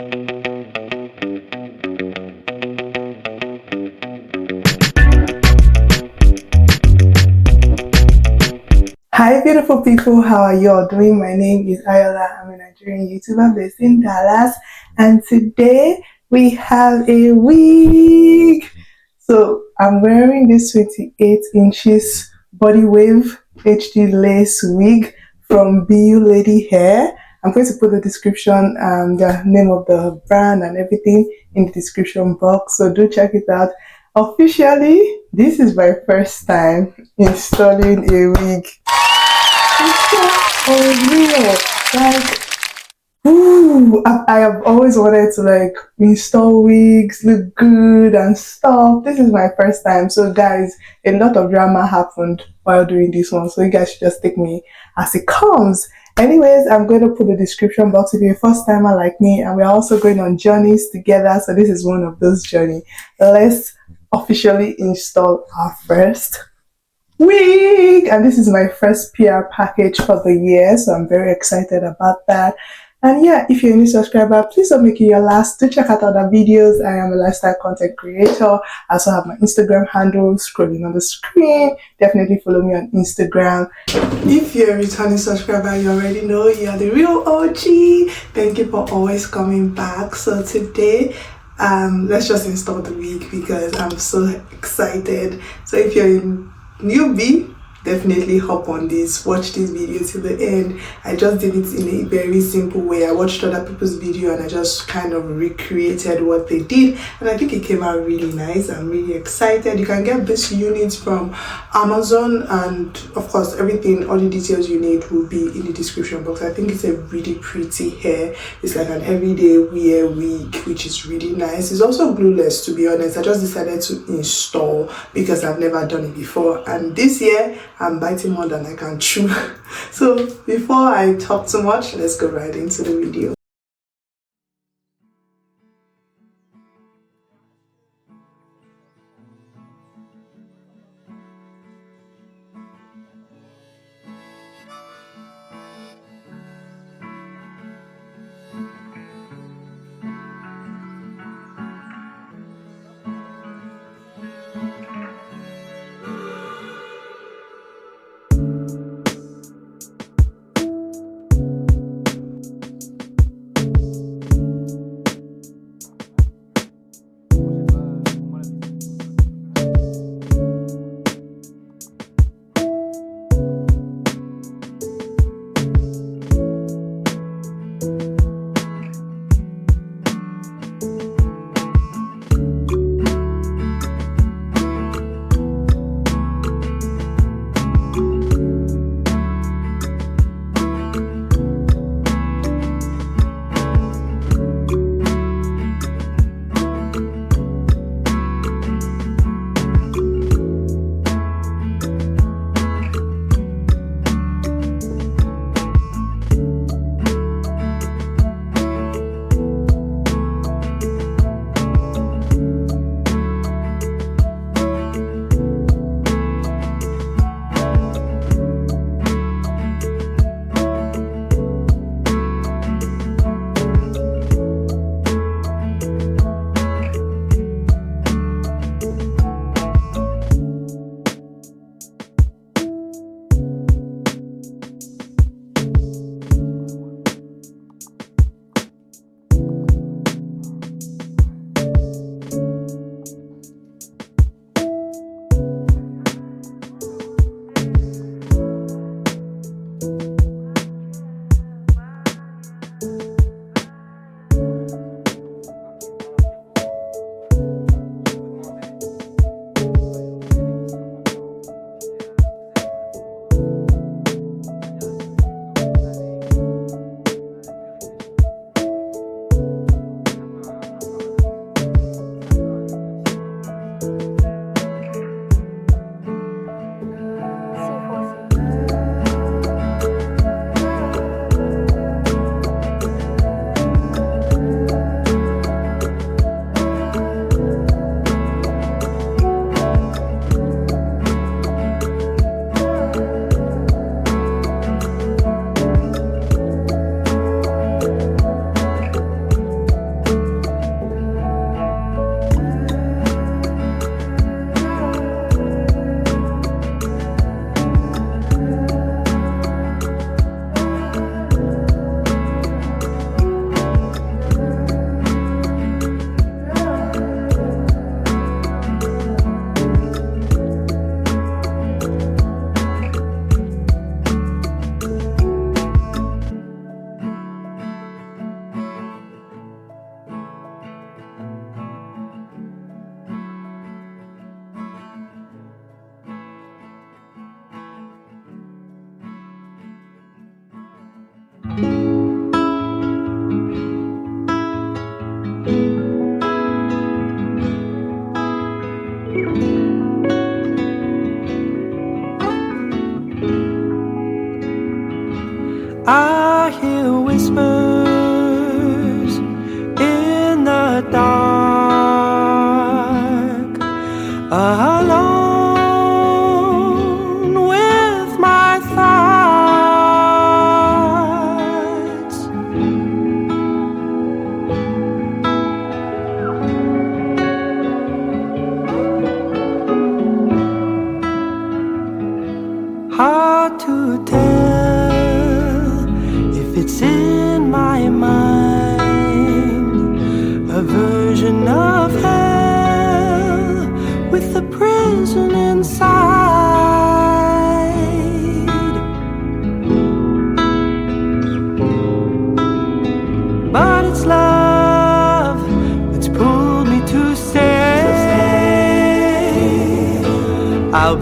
Hi, beautiful people. How are you all doing? My name is Ayola. I'm a Nigerian YouTuber based in Dallas, and today we have a wig. So I'm wearing this 28 inches body wave HD lace wig from Beulady Hair. I'm going to put the description, the name of the brand and everything in the description box. So do check it out. Officially, this is my first time installing a wig. It's so unreal. Like, ooh, I have always wanted to like install wigs, look good and stuff. This is my first time. So guys, a lot of drama happened while doing this one. So you guys should just take me as it comes. Anyways, I'm going to put the description box if you're a first timer like me, and we're also going on journeys together. So this is one of those journeys. Let's officially install our first wig, and this is my first PR package for the year, so I'm very excited about that. And yeah, if you're a new subscriber, please don't make it your last. Do check out other videos. I am a lifestyle content creator. I also have my Instagram handle scrolling on the screen. Definitely follow me on Instagram. If you're a returning subscriber, you already know you're the real OG. Thank you for always coming back. So today, let's just install the wig because I'm so excited. So if you're in newbie, definitely hop on this, watch this video till the end. I just did it in a very simple way. I watched other people's video and I just kind of recreated what they did, and I think it came out really nice. I'm really excited. You can get this unit from Amazon, and of course everything, all the details you need will be in the description box. I think it's a really pretty hair. It's like an everyday wear wig, which is really nice. It's also glueless, to be honest. I just decided to install because I've never done it before, and this year I'm biting more than I can chew. So before I talk too much, let's go right into the video.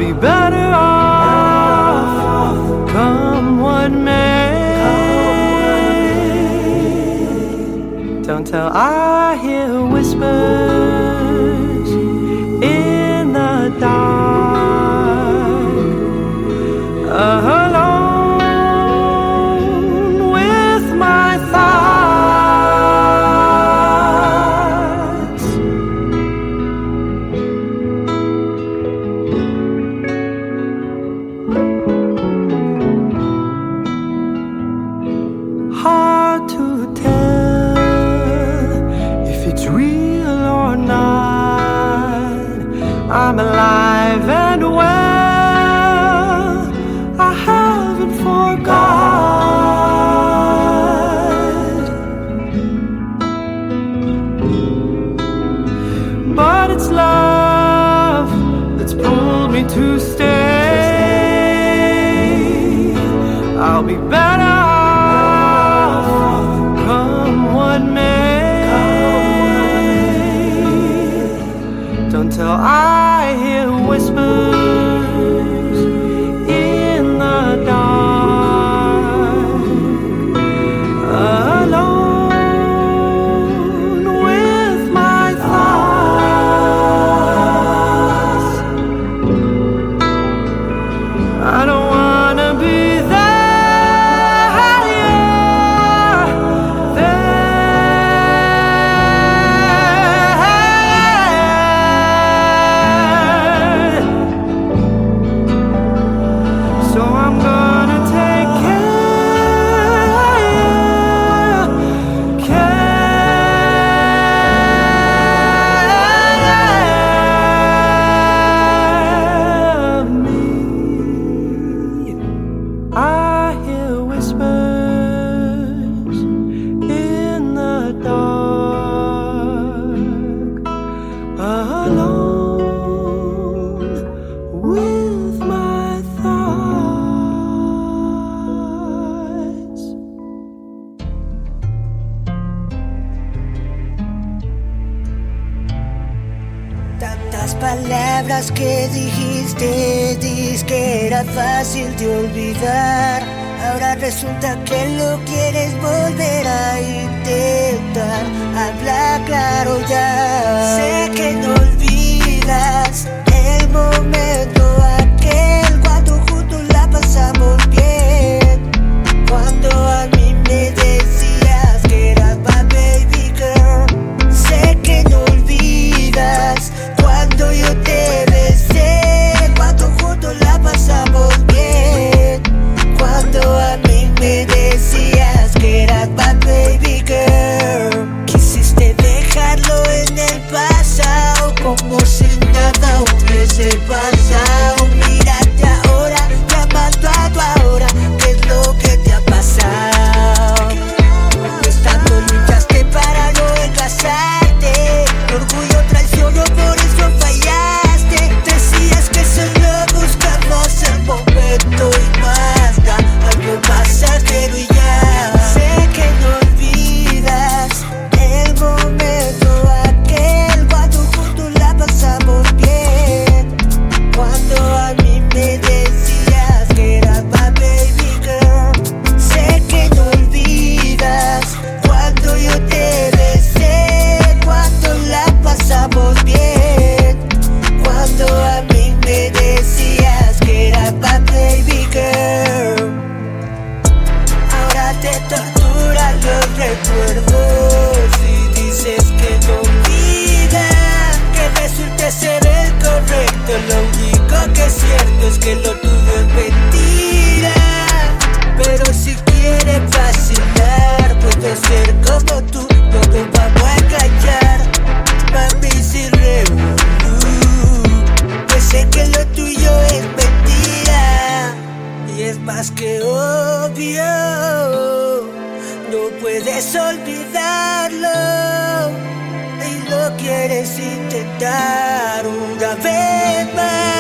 be better off, come what may. Don't tell, I hear whispers in the dark, alone with my thoughts. Hard to tell if it's real or not. I'm alive and well, I haven't forgot. But it's love that's pulled me to stay. I'll be better off, come what may. Don't tell, I hear whispers in the dark, alone with my thoughts. I don't wanna be there, yeah, there. So I'm gonna take care of me. I hear whispers in the dark, alone with my thoughts. Tantas palabras que dijiste, dices que era fácil de olvidar. Ahora resulta que lo quieres volver a intentar. Habla claro ya. Sé que no olvidas el momento aquel cuando juntos la pasamos bien. Cuando a mí me decías que eras my baby girl. Sé que no olvidas cuando yo te besé, cuando juntos la pasamos bien. Cuando a mí me decías que eras my baby girl. Quisiste dejarlo en el pasado como si nada hubiese pasado. Mírate ahora, llamando a tu ahora, ¿qué es lo que te ha pasado? Pues tanto luchaste para no casarte, tu orgullo traicionó, por eso fallaste. Decías que solo buscamos el momento y más da algo pasajero y ya. Sé que no olvidas el momento aquel cuando juntos la pasamos bien. Cuando a mí me decías que eras my baby girl. Sé que no olvidas cuando yo te besé, cuando la pasamos bien. Cuando a mí me decías que eras my baby girl. Ahora te torturan los recuerdos y dices que no olvidas, que resulte ser el correcto. Lo único que es cierto es que lo tuyo es mentira. Pero si quieres vacilar, puedo ser como tú, no nos vamos a engañar. Mami, sin revolú, pues sé que lo tuyo es mentira. Y es más que obvio, no puedes olvidarlo y lo quieres intentar una vez más.